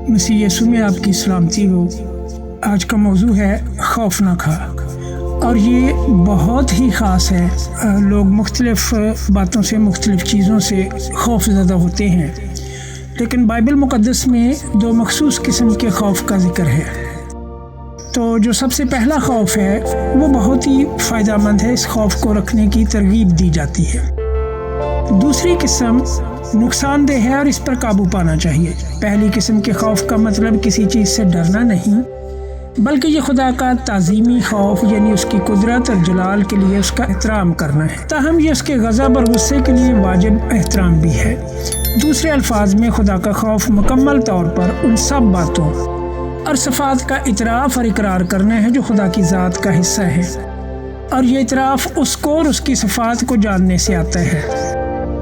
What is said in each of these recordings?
مسیح یسوع میں آپ کی سلامتی ہو۔ آج کا موضوع ہے خوف نہ کھا، اور یہ بہت ہی خاص ہے۔ لوگ مختلف باتوں سے، مختلف چیزوں سے خوف زدہ ہوتے ہیں، لیکن بائبل مقدس میں دو مخصوص قسم کے خوف کا ذکر ہے۔ تو جو سب سے پہلا خوف ہے وہ بہت ہی فائدہ مند ہے، اس خوف کو رکھنے کی ترغیب دی جاتی ہے۔ دوسری قسم نقصان دہ ہے اور اس پر قابو پانا چاہیے۔ پہلی قسم کے خوف کا مطلب کسی چیز سے ڈرنا نہیں، بلکہ یہ خدا کا تعظیمی خوف، یعنی اس کی قدرت اور جلال کے لیے اس کا احترام کرنا ہے، تاہم یہ اس کے غضب اور غصے کے لیے واجب احترام بھی ہے۔ دوسرے الفاظ میں خدا کا خوف مکمل طور پر ان سب باتوں اور صفات کا اعتراف اور اقرار کرنا ہے جو خدا کی ذات کا حصہ ہے، اور یہ اعتراف اس کو اور اس کی صفات کو جاننے سے آتا ہے۔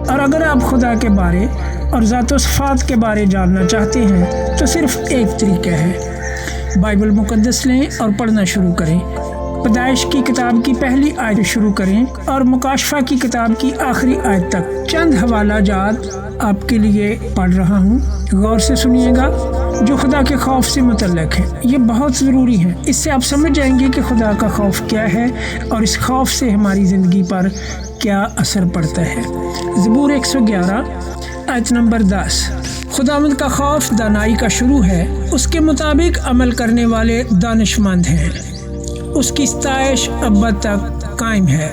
اور اگر آپ خدا کے بارے اور ذات و صفات کے بارے جاننا چاہتے ہیں تو صرف ایک طریقہ ہے، بائبل مقدس لیں اور پڑھنا شروع کریں۔ پیدائش کی کتاب کی پہلی آیت شروع کریں اور مکاشفہ کی کتاب کی آخری آیت تک چند حوالہ جات آپ کے لیے پڑھ رہا ہوں، غور سے سنیے گا، جو خدا کے خوف سے متعلق ہے۔ یہ بہت ضروری ہے، اس سے آپ سمجھ جائیں گے کہ خدا کا خوف کیا ہے اور اس خوف سے ہماری زندگی پر کیا اثر پڑتا ہے۔ زبور 111 آیت نمبر 10۔ خداوند کا خوف دانائی کا شروع ہے، اس کے مطابق عمل کرنے والے دانش مند ہیں، اس کی ستائش ابد تک قائم ہے۔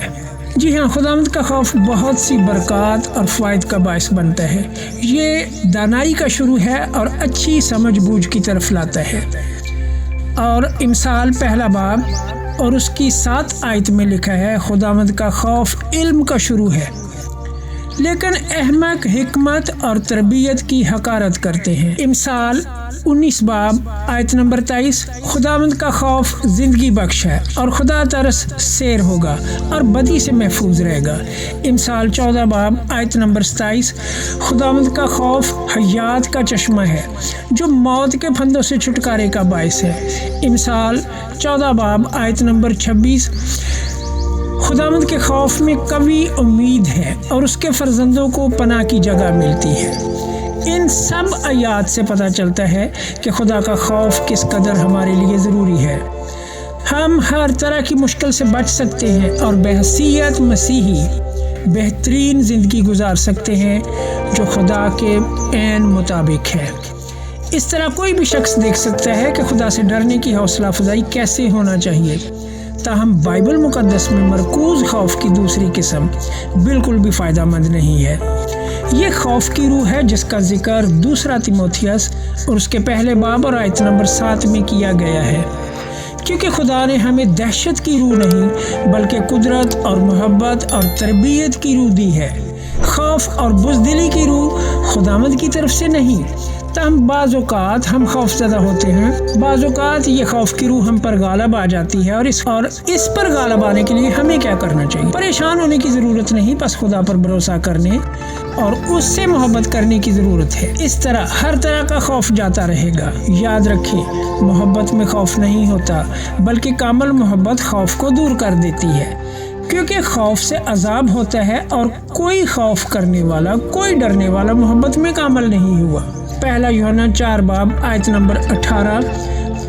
جی ہاں، خداوند کا خوف بہت سی برکات اور فوائد کا باعث بنتا ہے۔ یہ دانائی کا شروع ہے اور اچھی سمجھ بوجھ کی طرف لاتا ہے۔ اور امثال پہلا باب اور اس کی 7 آیت میں لکھا ہے، خداوند کا خوف علم کا شروع ہے، لیکن احمق حکمت اور تربیت کی حقارت کرتے ہیں۔ امثال 19 باب آیت نمبر 23، خداوند کا خوف زندگی بخش ہے اور خدا ترس سیر ہوگا اور بدی سے محفوظ رہے گا۔ امثال 14 باب آیت نمبر 27، خداوند کا خوف حیات کا چشمہ ہے جو موت کے پھندوں سے چھٹکارے کا باعث ہے۔ امثال 14 باب آیت نمبر 26، خداوند کے خوف میں قوی امید ہے اور اس کے فرزندوں کو پناہ کی جگہ ملتی ہے۔ ان سب آیات سے پتہ چلتا ہے کہ خدا کا خوف کس قدر ہمارے لیے ضروری ہے۔ ہم ہر طرح کی مشکل سے بچ سکتے ہیں اور بحیثیت مسیحی بہترین زندگی گزار سکتے ہیں جو خدا کے عین مطابق ہے۔ اس طرح کوئی بھی شخص دیکھ سکتا ہے کہ خدا سے ڈرنے کی حوصلہ افزائی کیسے ہونا چاہیے، تاہم بائبل مقدس میں مرکوز خوف کی دوسری قسم بالکل بھی فائدہ مند نہیں ہے۔ یہ خوف کی روح ہے جس کا ذکر دوسرا تیموتھیوس اور اس کے پہلے باب اور آیت نمبر 7 میں کیا گیا ہے، کیونکہ خدا نے ہمیں دہشت کی روح نہیں بلکہ قدرت اور محبت اور تربیت کی روح دی ہے۔ خوف اور بزدلی کی روح خداوند کی طرف سے نہیں، تاہم بعض اوقات ہم خوف زدہ ہوتے ہیں، بعض اوقات یہ خوف کی روح ہم پر غالب آ جاتی ہے، اور اس پر غالب آنے کے لیے ہمیں کیا کرنا چاہیے؟ پریشان ہونے کی ضرورت نہیں، بس خدا پر بھروسہ کرنے اور اس سے محبت کرنے کی ضرورت ہے۔ اس طرح ہر طرح کا خوف جاتا رہے گا۔ یاد رکھیں، محبت میں خوف نہیں ہوتا، بلکہ کامل محبت خوف کو دور کر دیتی ہے، کیونکہ خوف سے عذاب ہوتا ہے، اور کوئی خوف کرنے والا، کوئی ڈرنے والا محبت میں کامل نہیں ہوا۔ پہلا یوحنا 4 باب آیت نمبر 18،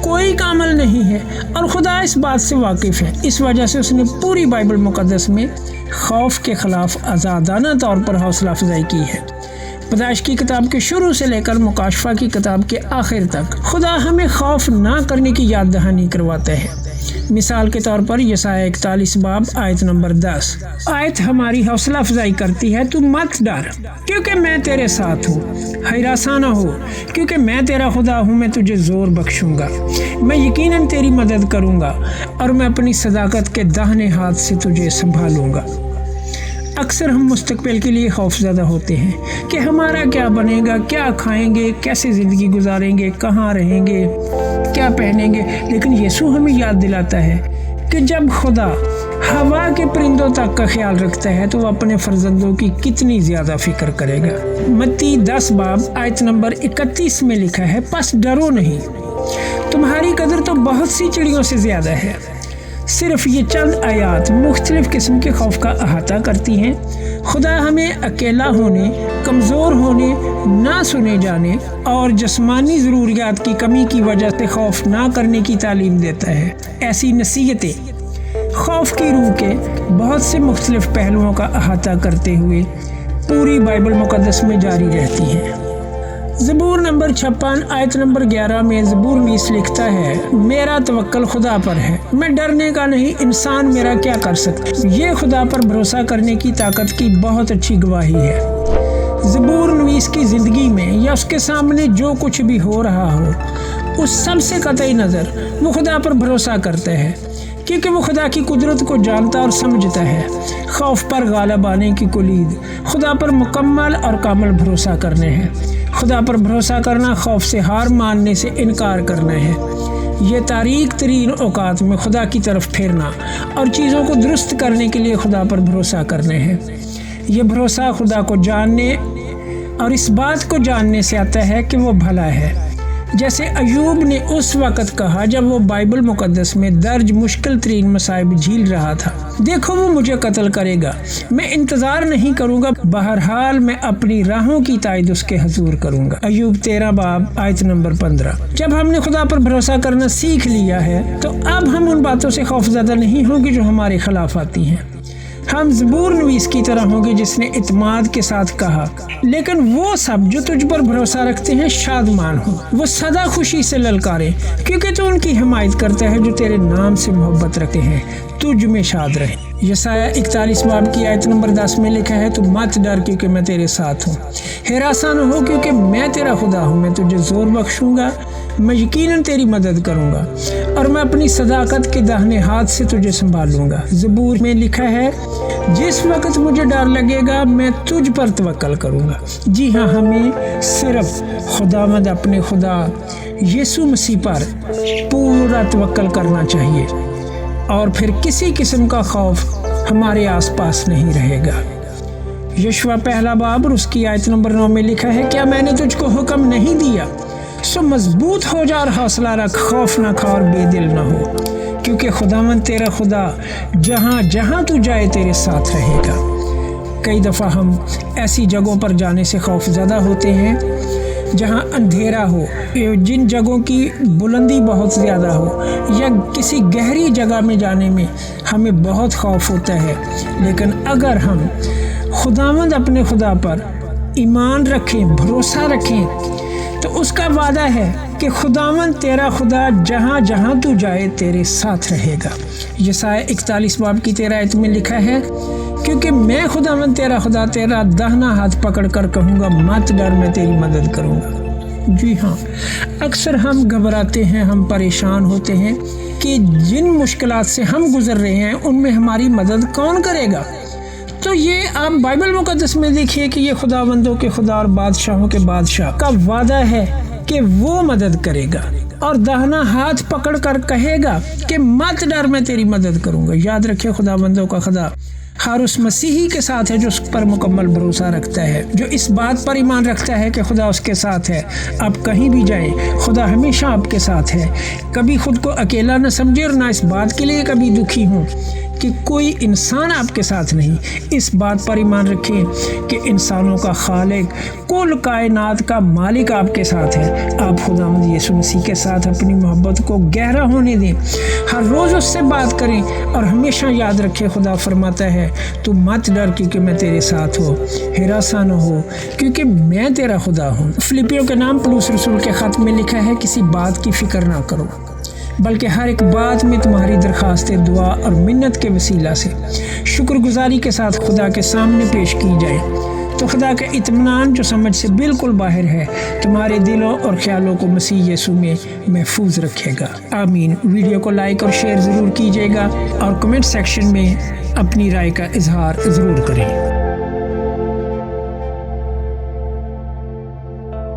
کوئی کامل نہیں ہے اور خدا اس بات سے واقف ہے، اس وجہ سے اس نے پوری بائبل مقدس میں خوف کے خلاف آزادانہ طور پر حوصلہ افزائی کی ہے۔ پیدائش کی کتاب کے شروع سے لے کر مکاشفہ کی کتاب کے آخر تک خدا ہمیں خوف نہ کرنے کی یاد دہانی کرواتا ہے۔ مثال کے طور پر یسایہ 41 باب آیت نمبر 10 آیت ہماری حوصلہ افزائی کرتی ہے، تو مت ڈر کیونکہ میں تیرے ساتھ ہوں، ہراساں نہ ہو کیونکہ میں تیرا خدا ہوں، میں تجھے زور بخشوں گا، میں یقیناً تیری مدد کروں گا اور میں اپنی صداقت کے داہنے ہاتھ سے تجھے سنبھالوں گا۔ اکثر ہم مستقبل کے لیے خوف زدہ ہوتے ہیں کہ ہمارا کیا بنے گا، کیا کھائیں گے، کیسے زندگی گزاریں گے، کہاں رہیں گے، کیا پہنیں گے، لیکن یسوع ہمیں یاد دلاتا ہے کہ جب خدا ہوا کے پرندوں تک کا خیال رکھتا ہے تو وہ اپنے فرزندوں کی کتنی زیادہ فکر کرے گا۔ متی 10 باب آیت نمبر 31 میں لکھا ہے، پس ڈرو نہیں، تمہاری قدر تو بہت سی چڑیوں سے زیادہ ہے۔ صرف یہ چند آیات مختلف قسم کے خوف کا احاطہ کرتی ہیں۔ خدا ہمیں اکیلا ہونے، کمزور ہونے، نہ سنے جانے اور جسمانی ضروریات کی کمی کی وجہ سے خوف نہ کرنے کی تعلیم دیتا ہے۔ ایسی نصیحتیں خوف کی روح کے بہت سے مختلف پہلوؤں کا احاطہ کرتے ہوئے پوری بائبل مقدس میں جاری رہتی ہیں۔ زبور نمبر 56 آیت نمبر 11 میں زبور نویس لکھتا ہے، میرا توکل خدا پر ہے، میں ڈرنے کا نہیں، انسان میرا کیا کر سکتا۔ یہ خدا پر بھروسہ کرنے کی طاقت کی بہت اچھی گواہی ہے۔ زبور نویس کی زندگی میں یا اس کے سامنے جو کچھ بھی ہو رہا ہو، اس سب سے قطعی نظر وہ خدا پر بھروسہ کرتا ہے، کیونکہ وہ خدا کی قدرت کو جانتا اور سمجھتا ہے۔ خوف پر غالب آنے کی کلید خدا پر مکمل اور کامل بھروسہ کرنے ہے۔ خدا پر بھروسہ کرنا خوف سے ہار ماننے سے انکار کرنا ہے۔ یہ تاریک ترین اوقات میں خدا کی طرف پھیرنا اور چیزوں کو درست کرنے کے لیے خدا پر بھروسہ کرنے ہے۔ یہ بھروسہ خدا کو جاننے اور اس بات کو جاننے سے آتا ہے کہ وہ بھلا ہے، جیسے ایوب نے اس وقت کہا جب وہ بائبل مقدس میں درج مشکل ترین مصائب جھیل رہا تھا، دیکھو وہ مجھے قتل کرے گا، میں انتظار نہیں کروں گا، بہرحال میں اپنی راہوں کی تائید اس کے حضور کروں گا۔ ایوب 13 باب آیت نمبر 15۔ جب ہم نے خدا پر بھروسہ کرنا سیکھ لیا ہے تو اب ہم ان باتوں سے خوفزدہ نہیں ہوں گے جو ہمارے خلاف آتی ہیں۔ ہم زبور نویس کی طرح ہوں گے جس نے اعتماد کے ساتھ کہا، لیکن وہ سب جو تجھ پر بھروسہ رکھتے ہیں شادمان ہوں، وہ سدا خوشی سے للکاریں، کیونکہ تو ان کی حمایت کرتا ہے جو تیرے نام سے محبت رکھتے ہیں، تجھ میں شاد رہے۔ یسایہ 41 باب کی آیت نمبر 10 میں لکھا ہے، تو مت ڈر کیونکہ میں تیرے ساتھ ہوں، ہراساں نہ ہو کیونکہ میں تیرا خدا ہوں، میں تجھے زور بخشوں گا، میں یقیناً تیری مدد کروں گا اور میں اپنی صداقت کے داہنے ہاتھ سے تجھے سنبھالوں گا۔ زبور میں لکھا ہے، جس وقت مجھے ڈر لگے گا میں تجھ پر توکل کروں گا۔ جی ہاں، ہمیں صرف خداوند اپنے خدا یسوع مسیح پر پورا توکل کرنا چاہیے اور پھر کسی قسم کا خوف ہمارے آس پاس نہیں رہے گا۔ یشوع 1 باب اور اس کی آیت نمبر 9 میں لکھا ہے، کیا میں نے تجھ کو حکم نہیں دیا؟ سو مضبوط ہو جا اور حوصلہ رکھ، خوف نہ کھا اور بے دل نہ ہو، کیونکہ خداوند تیرا خدا جہاں جہاں تو جائے تیرے ساتھ رہے گا۔ کئی دفعہ ہم ایسی جگہوں پر جانے سے خوف زدہ ہوتے ہیں جہاں اندھیرا ہو، جن جگہوں کی بلندی بہت زیادہ ہو، یا کسی گہری جگہ میں جانے میں ہمیں بہت خوف ہوتا ہے۔ لیکن اگر ہم خداوند اپنے خدا پر ایمان رکھیں، بھروسہ رکھیں، تو اس کا وعدہ ہے کہ خداوند تیرا خدا جہاں جہاں تو جائے تیرے ساتھ رہے گا۔ یسایہ 41 باب کی 13 آیت میں لکھا ہے، کیونکہ میں خداوند تیرا خدا تیرا داہنا ہاتھ پکڑ کر کہوں گا، مت ڈر، میں تیری مدد کروں گا۔ جی ہاں، اکثر ہم گھبراتے ہیں، ہم پریشان ہوتے ہیں کہ جن مشکلات سے ہم گزر رہے ہیں ان میں ہماری مدد کون کرے گا۔ تو یہ آپ بائبل مقدس میں دیکھیے کہ یہ خداوندوں کے خدا اور بادشاہوں کے بادشاہ کا وعدہ ہے کہ وہ مدد کرے گا اور داہنا ہاتھ پکڑ کر کہے گا کہ مت ڈر، میں تیری مدد کروں گا۔ یاد رکھے، خداوندوں کا خدا ہر اس مسیحی کے ساتھ ہے جو اس پر مکمل بھروسہ رکھتا ہے، جو اس بات پر ایمان رکھتا ہے کہ خدا اس کے ساتھ ہے۔ آپ کہیں بھی جائیں، خدا ہمیشہ آپ کے ساتھ ہے۔ کبھی خود کو اکیلا نہ سمجھے اور نہ اس بات کے لیے کبھی دکھی ہوں کہ کوئی انسان آپ کے ساتھ نہیں۔ اس بات پر ایمان رکھیں کہ انسانوں کا خالق، کل کائنات کا مالک آپ کے ساتھ ہے۔ آپ خداوند یسوع مسیح کے ساتھ اپنی محبت کو گہرا ہونے دیں، ہر روز اس سے بات کریں اور ہمیشہ یاد رکھیں، خدا فرماتا ہے، تو مت ڈر کیونکہ میں تیرے ساتھ ہوں، ہراساں نہ ہو کیونکہ میں تیرا خدا ہوں۔ فلپیوں کے نام پولس رسول کے خط میں لکھا ہے، کسی بات کی فکر نہ کرو بلکہ ہر ایک بات میں تمہاری درخواست دعا اور منت کے وسیلہ سے شکر گزاری کے ساتھ خدا کے سامنے پیش کی جائے، تو خدا کا اطمینان جو سمجھ سے بالکل باہر ہے تمہارے دلوں اور خیالوں کو مسیح یسوع میں محفوظ رکھے گا۔ آمین۔ ویڈیو کو لائک اور شیئر ضرور کیجیے گا اور کمنٹ سیکشن میں اپنی رائے کا اظہار ضرور کریں۔